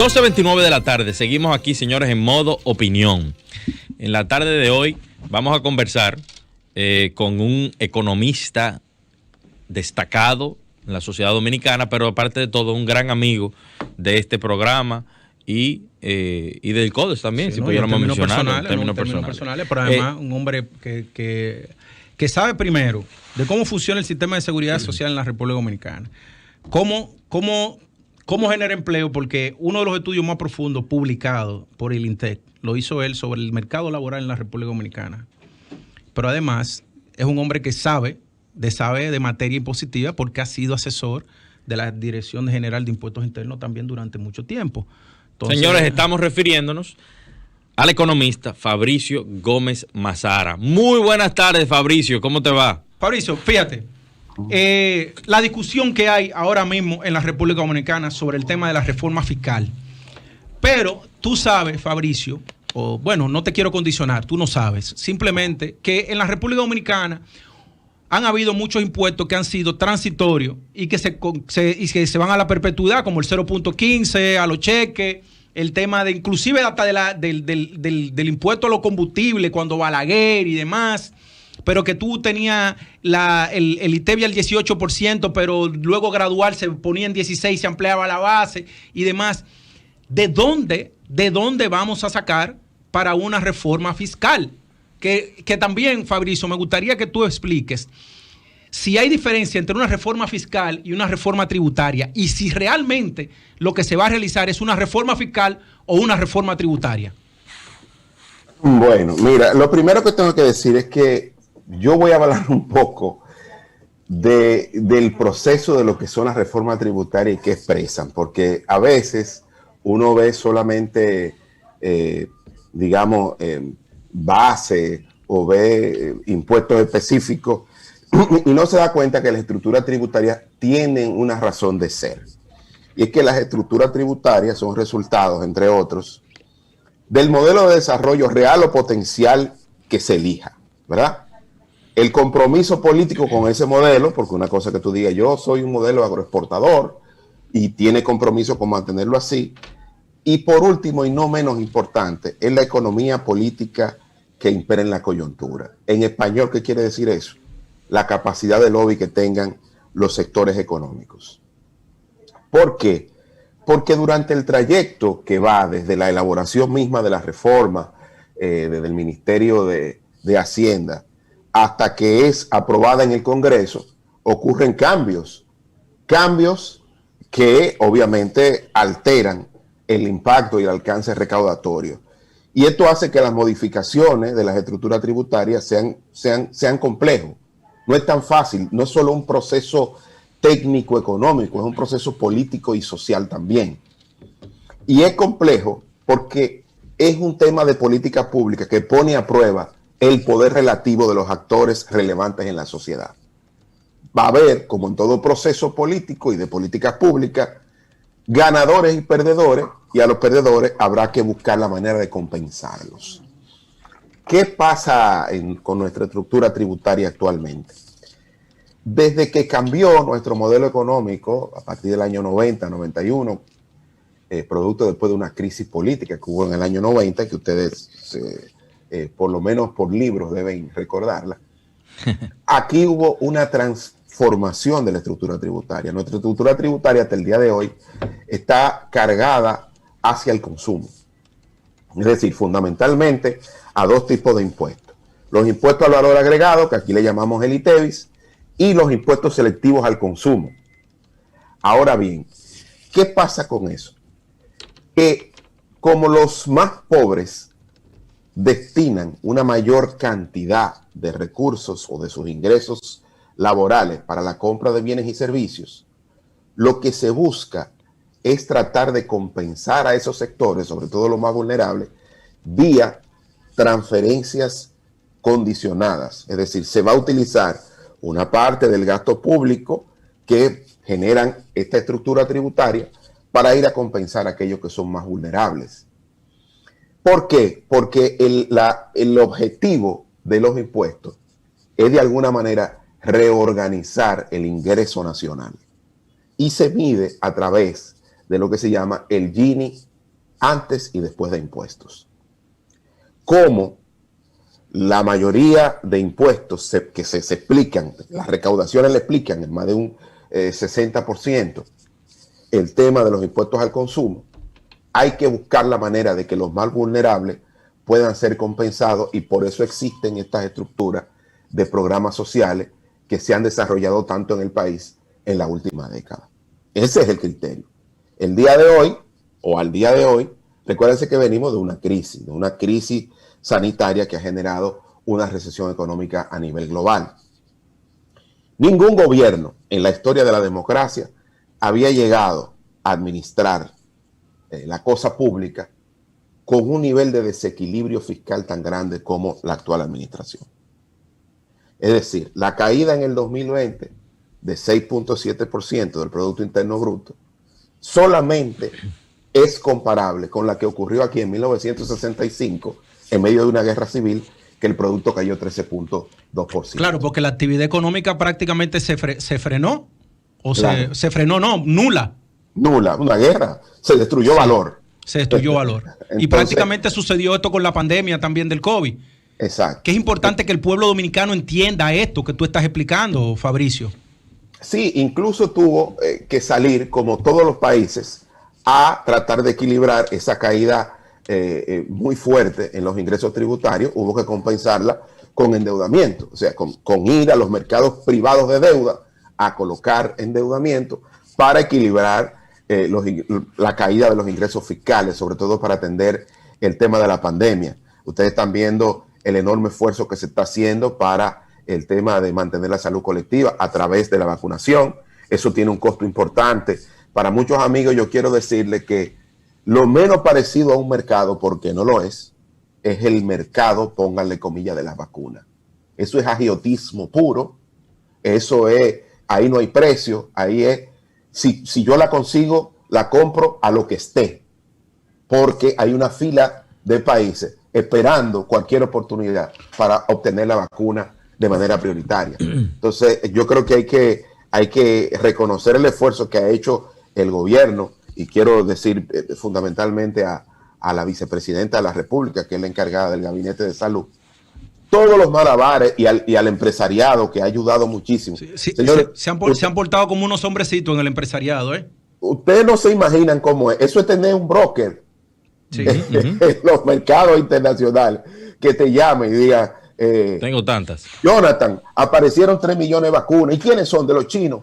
12:29 de la tarde, seguimos aquí, señores, en modo opinión. En la tarde de hoy vamos a conversar con un economista destacado en la sociedad dominicana, pero aparte de todo, un gran amigo de este programa y del CODES también, sí, si no, pudiéramos mencionar en términos personales, pero además un hombre que sabe primero de cómo funciona el sistema de seguridad social en la República Dominicana. ¿Cómo genera empleo? Porque uno de los estudios más profundos publicados por el INTEC lo hizo él sobre el mercado laboral en la República Dominicana. Pero además es un hombre que sabe de materia impositiva porque ha sido asesor de la Dirección General de Impuestos Internos también durante mucho tiempo. Entonces, señores, estamos refiriéndonos al economista Fabricio Gómez Mazara. Muy buenas tardes, Fabricio, ¿cómo te va? Fabricio, fíjate. La discusión que hay ahora mismo en la República Dominicana sobre el tema de la reforma fiscal. Pero tú sabes, Fabricio, o bueno, no te quiero condicionar, tú no sabes, simplemente que en la República Dominicana han habido muchos impuestos que han sido transitorios y que se van a la perpetuidad, como el 0.15, a los cheques, el tema de inclusive hasta del impuesto a los combustibles, cuando Balaguer y demás. Pero que tú tenías el ITEVI al 18%, pero luego gradual se ponía en 16%, se ampliaba la base y demás. ¿De dónde vamos a sacar para una reforma fiscal? Que también, Fabricio, me gustaría que tú expliques si hay diferencia entre una reforma fiscal y una reforma tributaria y si realmente lo que se va a realizar es una reforma fiscal o una reforma tributaria. Bueno, mira, lo primero que tengo que decir es que yo voy a hablar un poco del proceso de lo que son las reformas tributarias y qué expresan, porque a veces uno ve solamente, base o ve impuestos específicos y no se da cuenta que las estructuras tributarias tienen una razón de ser. Y es que las estructuras tributarias son resultados, entre otros, del modelo de desarrollo real o potencial que se elija, ¿verdad? El compromiso político con ese modelo, porque una cosa que tú digas, yo soy un modelo agroexportador y tiene compromiso con mantenerlo así. Y por último, y no menos importante, es la economía política que impera en la coyuntura. En español, ¿qué quiere decir eso? La capacidad de lobby que tengan los sectores económicos. ¿Por qué? Porque durante el trayecto que va desde la elaboración misma de la reforma, desde el Ministerio de Hacienda, hasta que es aprobada en el Congreso, ocurren cambios que obviamente alteran el impacto y el alcance recaudatorio. Y esto hace que las modificaciones de las estructuras tributarias sean complejos. No es tan fácil, no es solo un proceso técnico-económico, es un proceso político y social también. Y es complejo porque es un tema de política pública que pone a prueba el poder relativo de los actores relevantes en la sociedad. Va a haber, como en todo proceso político y de políticas públicas, ganadores y perdedores, y a los perdedores habrá que buscar la manera de compensarlos. ¿Qué pasa con nuestra estructura tributaria actualmente? Desde que cambió nuestro modelo económico, a partir del año 90, 91, producto después de una crisis política que hubo en el año 90, que ustedes... por lo menos por libros deben recordarla. Aquí hubo una transformación de la estructura tributaria. Nuestra estructura tributaria hasta el día de hoy está cargada hacia el consumo. Es decir, fundamentalmente a dos tipos de impuestos. Los impuestos al valor agregado, que aquí le llamamos el ITEVIS, y los impuestos selectivos al consumo. Ahora bien, ¿qué pasa con eso? Que como los más pobres destinan una mayor cantidad de recursos o de sus ingresos laborales para la compra de bienes y servicios, lo que se busca es tratar de compensar a esos sectores, sobre todo los más vulnerables, vía transferencias condicionadas. Es decir, se va a utilizar una parte del gasto público que generan esta estructura tributaria para ir a compensar a aquellos que son más vulnerables. ¿Por qué? Porque el objetivo de los impuestos es de alguna manera reorganizar el ingreso nacional y se mide a través de lo que se llama el Gini antes y después de impuestos. Como la mayoría de impuestos que se explican, las recaudaciones le explican en más de un 60% el tema de los impuestos al consumo, hay que buscar la manera de que los más vulnerables puedan ser compensados, y por eso existen estas estructuras de programas sociales que se han desarrollado tanto en el país en la última década. Ese es el criterio. El día de hoy, o al día de hoy, recuérdense que venimos de una crisis sanitaria que ha generado una recesión económica a nivel global. Ningún gobierno en la historia de la democracia había llegado a administrar la cosa pública con un nivel de desequilibrio fiscal tan grande como la actual administración. Es decir, la caída en el 2020 de 6.7% del Producto Interno Bruto solamente es comparable con la que ocurrió aquí en 1965 en medio de una guerra civil, que el producto cayó 13.2%. Claro, porque la actividad económica prácticamente se frenó, o claro. se frenó, no, nula. Nula, una guerra, se destruyó valor. Se destruyó valor. Entonces, y prácticamente sucedió esto con la pandemia también del COVID. Exacto. Que es importante que el pueblo dominicano entienda esto que tú estás explicando, Fabricio. Sí, incluso tuvo que salir, como todos los países, a tratar de equilibrar esa caída muy fuerte en los ingresos tributarios. Hubo que compensarla con endeudamiento, o sea, con ir a los mercados privados de deuda a colocar endeudamiento para equilibrar la caída de los ingresos fiscales, sobre todo para atender el tema de la pandemia. Ustedes están viendo el enorme esfuerzo que se está haciendo para el tema de mantener la salud colectiva a través de la vacunación. Eso tiene un costo importante. Para muchos amigos yo quiero decirles que lo menos parecido a un mercado, porque no lo es el mercado, pónganle comillas, de las vacunas. Eso es agiotismo puro. Eso es, ahí no hay precio, ahí es, si yo la consigo, la compro a lo que esté, porque hay una fila de países esperando cualquier oportunidad para obtener la vacuna de manera prioritaria. Entonces, yo creo que hay que reconocer el esfuerzo que ha hecho el gobierno, y quiero decir fundamentalmente a la vicepresidenta de la República, que es la encargada del Gabinete de Salud, todos los malabares y al empresariado, que ha ayudado muchísimo. Sí, señores, se han portado como unos hombrecitos en el empresariado, ¿eh? Ustedes no se imaginan cómo es. Eso es tener un broker en los mercados internacionales que te llame y diga, tengo tantas. Jonathan, aparecieron 3 millones de vacunas. ¿Y quiénes son? De los chinos.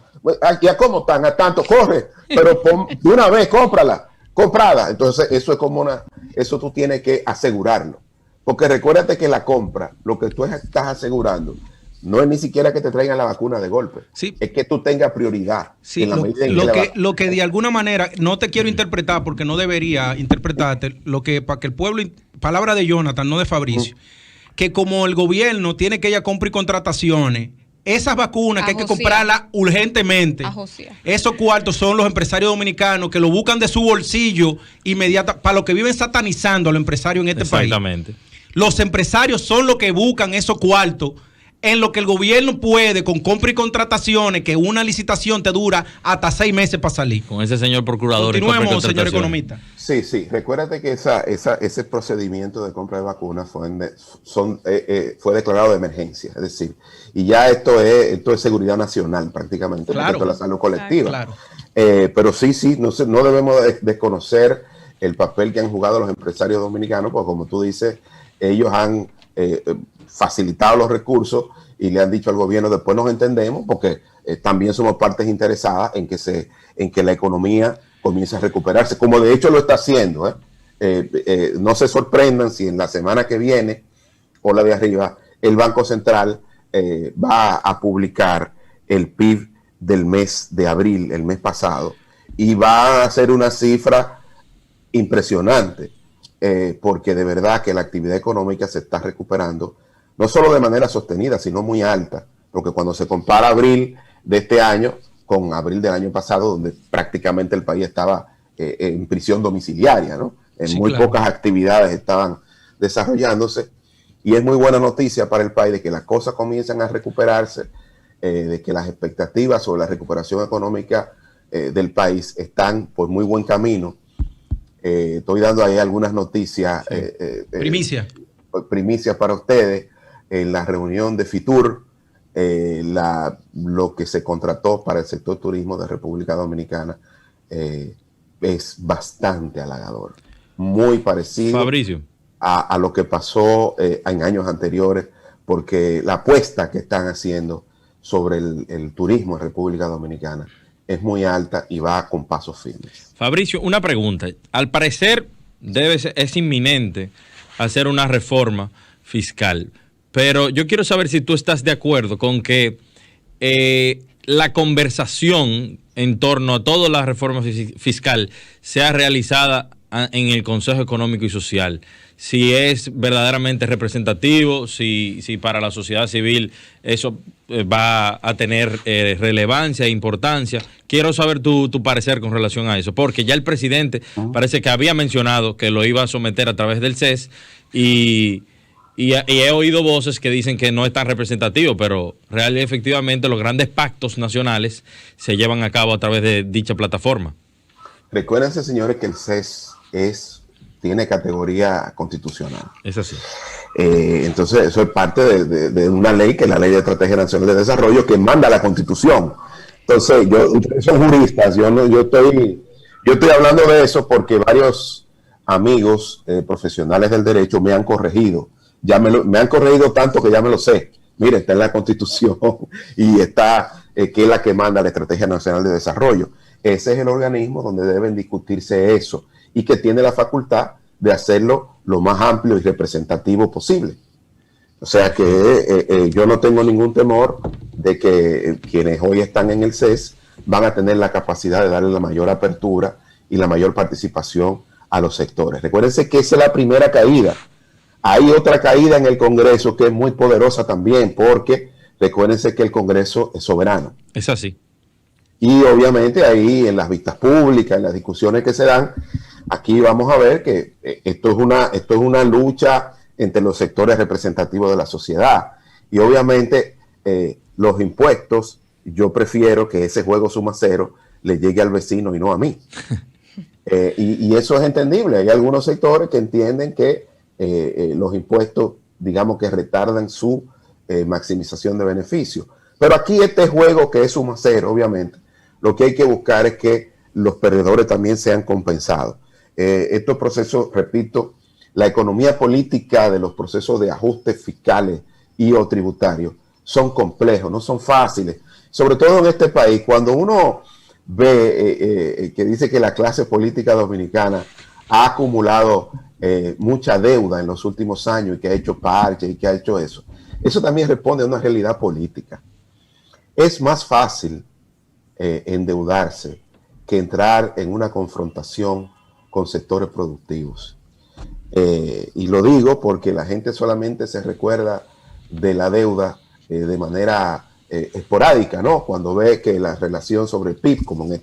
¿Y a cómo están? A tanto, corre, pero de una vez, comprada. Entonces, eso es como eso tú tienes que asegurarlo. Porque recuérdate que la compra, lo que tú estás asegurando, no es ni siquiera que te traigan la vacuna de golpe. Sí. Es que tú tengas prioridad. Sí, en la medida en lo que de alguna manera, no te quiero interpretar porque no debería interpretarte, lo que para que el pueblo, palabra de Jonathan, no de Fabricio, que como el gobierno tiene que ir a compra y contrataciones, esas vacunas que hay que comprarlas urgentemente, esos cuartos son los empresarios dominicanos que lo buscan de su bolsillo inmediata, para los que viven satanizando a los empresarios en este país. Exactamente. Los empresarios son los que buscan esos cuartos en lo que el gobierno puede, con compra y contrataciones, que una licitación te dura hasta 6 meses para salir. Con ese señor procurador. Continuemos, señor economista. Sí. Recuérdate que ese procedimiento de compra de vacunas fue declarado de emergencia. Es decir, y ya esto es seguridad nacional prácticamente, claro, respecto a la salud colectiva. Claro. Pero sí, no debemos desconocer el papel que han jugado los empresarios dominicanos, porque como tú dices, ellos han facilitado los recursos y le han dicho al gobierno, después nos entendemos, porque también somos partes interesadas en que la economía comience a recuperarse, como de hecho lo está haciendo. No se sorprendan si en la semana que viene, o la de arriba, el Banco Central va a publicar el PIB del mes de abril, el mes pasado, y va a hacer una cifra impresionante, porque de verdad que la actividad económica se está recuperando, no solo de manera sostenida, sino muy alta, porque cuando se compara abril de este año con abril del año pasado, donde prácticamente el país estaba en prisión domiciliaria, ¿no? Muy pocas actividades estaban desarrollándose, y es muy buena noticia para el país de que las cosas comienzan a recuperarse, de que las expectativas sobre la recuperación económica del país están por muy buen camino. Estoy dando ahí algunas noticias. Primicia. Primicias para ustedes. En la reunión de FITUR, lo que se contrató para el sector turismo de República Dominicana es bastante halagador. Muy parecido, Fabricio, a lo que pasó en años anteriores, porque la apuesta que están haciendo sobre el turismo en República Dominicana es muy alta y va con pasos firmes. Fabricio, una pregunta. Al parecer es inminente hacer una reforma fiscal, pero yo quiero saber si tú estás de acuerdo con que la conversación en torno a toda la reforma fiscal sea realizada en el Consejo Económico y Social. Si es verdaderamente representativo, si para la sociedad civil eso va a tener relevancia e importancia. Quiero saber tu parecer con relación a eso, porque ya el presidente parece que había mencionado que lo iba a someter a través del CES y he oído voces que dicen que no es tan representativo, pero realmente efectivamente los grandes pactos nacionales se llevan a cabo a través de dicha plataforma. Recuérdense, señores, que el CES tiene categoría constitucional. Es así. Entonces, eso es parte de una ley, que es la Ley de Estrategia Nacional de Desarrollo, que manda la Constitución. Entonces, ustedes son juristas, yo estoy hablando de eso porque varios amigos profesionales del derecho me han corregido. Me han corregido tanto que ya me lo sé. Mire, está en la Constitución y está, que es la que manda la Estrategia Nacional de Desarrollo. Ese es el organismo donde deben discutirse eso, y que tiene la facultad de hacerlo lo más amplio y representativo posible. O sea que yo no tengo ningún temor de que quienes hoy están en el CES van a tener la capacidad de darle la mayor apertura y la mayor participación a los sectores. Recuérdense que esa es la primera caída. Hay otra caída en el Congreso que es muy poderosa también, porque recuérdense que el Congreso es soberano. Es así. Y obviamente ahí en las vistas públicas, en las discusiones que se dan, aquí vamos a ver que esto es una lucha entre los sectores representativos de la sociedad. Y obviamente los impuestos, yo prefiero que ese juego suma cero le llegue al vecino y no a mí. Y eso es entendible. Hay algunos sectores que entienden que los impuestos, digamos que retardan su maximización de beneficios. Pero aquí este juego que es suma cero, obviamente, lo que hay que buscar es que los perdedores también sean compensados. Estos procesos, repito, la economía política de los procesos de ajustes fiscales y o tributarios son complejos, no son fáciles. Sobre todo en este país, cuando uno ve que dice que la clase política dominicana ha acumulado mucha deuda en los últimos años y que ha hecho parches y que ha hecho eso también responde a una realidad política. Es más fácil endeudarse que entrar en una confrontación con sectores productivos. Y lo digo porque la gente solamente se recuerda de la deuda de manera esporádica, ¿no? Cuando ve que la relación sobre el PIB, como en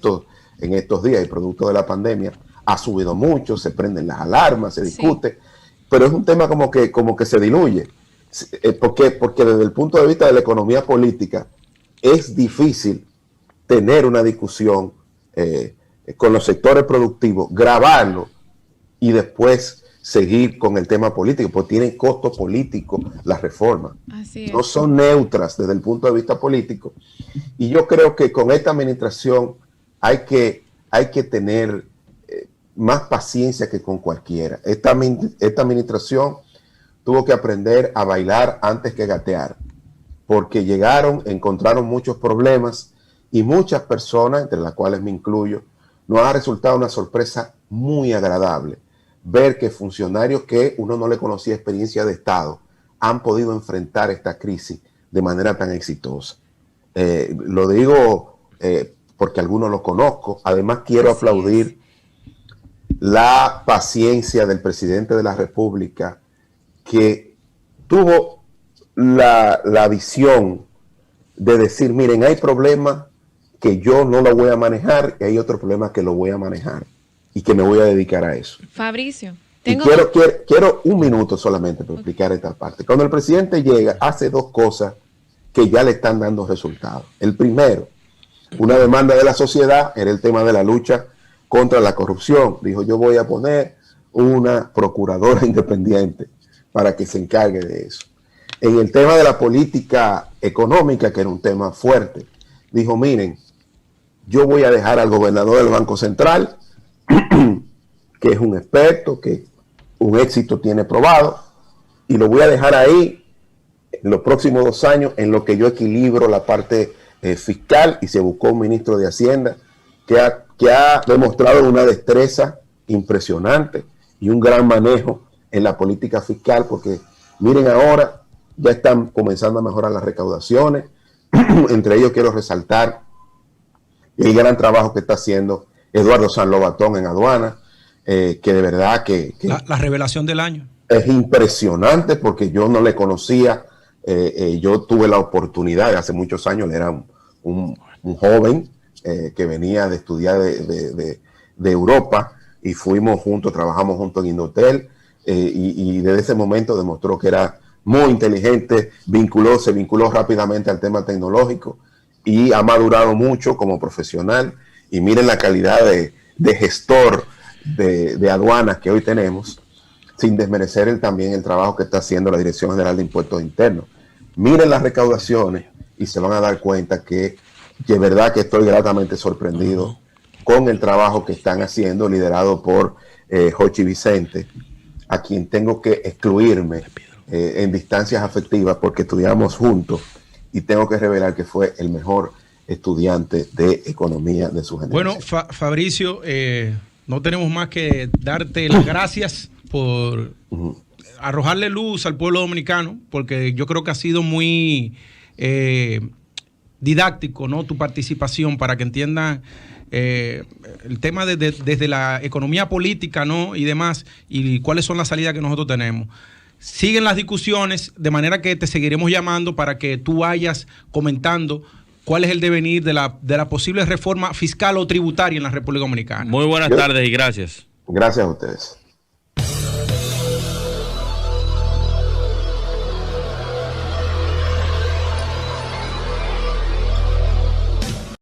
estos días y producto de la pandemia, ha subido mucho, se prenden las alarmas, se discute, pero es un tema como que se diluye. Porque desde el punto de vista de la economía política es difícil tener una discusión con los sectores productivos, grabarlo y después seguir con el tema político, porque tienen costo político las reformas. No son neutras desde el punto de vista político. Y yo creo que con esta administración hay que tener más paciencia que con cualquiera. Esta administración tuvo que aprender a bailar antes que gatear, porque encontraron muchos problemas y muchas personas, entre las cuales me incluyo, nos ha resultado una sorpresa muy agradable ver que funcionarios que uno no le conocía experiencia de Estado han podido enfrentar esta crisis de manera tan exitosa. Lo digo porque algunos lo conozco. Además, quiero aplaudir la paciencia del presidente de la República, que tuvo la visión de decir, miren, hay problemas que yo no lo voy a manejar y hay otros problemas que lo voy a manejar y que me voy a dedicar a eso. Fabricio, quiero un minuto solamente para explicar esta parte. Cuando el presidente llega, hace dos cosas que ya le están dando resultados. El primero, una demanda de la sociedad, era el tema de la lucha contra la corrupción. Dijo, yo voy a poner una procuradora independiente para que se encargue de eso. En el tema de la política económica, que era un tema fuerte, dijo, miren, yo voy a dejar al gobernador del Banco Central, que es un experto, que un éxito tiene probado, y lo voy a dejar ahí en los próximos 2 años en lo que yo equilibro la parte fiscal, y se buscó un ministro de Hacienda que ha demostrado una destreza impresionante y un gran manejo en la política fiscal, porque miren ahora, ya están comenzando a mejorar las recaudaciones. Entre ellos quiero resaltar el gran trabajo que está haciendo Eduardo Sanlobatón en aduana, que de verdad que la revelación del año. Es impresionante porque yo no le conocía. Yo tuve la oportunidad, hace muchos años, era un joven que venía de estudiar de Europa, y fuimos juntos, trabajamos juntos en Indotel, y desde ese momento demostró que era muy inteligente, se vinculó rápidamente al tema tecnológico y ha madurado mucho como profesional. Y miren la calidad de gestor de aduanas que hoy tenemos, sin desmerecer también el trabajo que está haciendo la Dirección General de Impuestos Internos. Miren las recaudaciones y se van a dar cuenta que de verdad que estoy gratamente sorprendido con el trabajo que están haciendo, liderado por Jochi Vicente, a quien tengo que excluirme en distancias afectivas porque estudiamos juntos, y tengo que revelar que fue el mejor estudiante de economía de su generación. Bueno, Fabricio, no tenemos más que darte las gracias por arrojarle luz al pueblo dominicano, porque yo creo que ha sido muy didáctico, ¿no?, tu participación, para que entiendan el tema desde la economía política, ¿no?, y demás, y cuáles son las salidas que nosotros tenemos. Siguen las discusiones, de manera que te seguiremos llamando para que tú vayas comentando cuál es el devenir de la posible reforma fiscal o tributaria en la República Dominicana. Muy buenas tardes y gracias. Gracias a ustedes.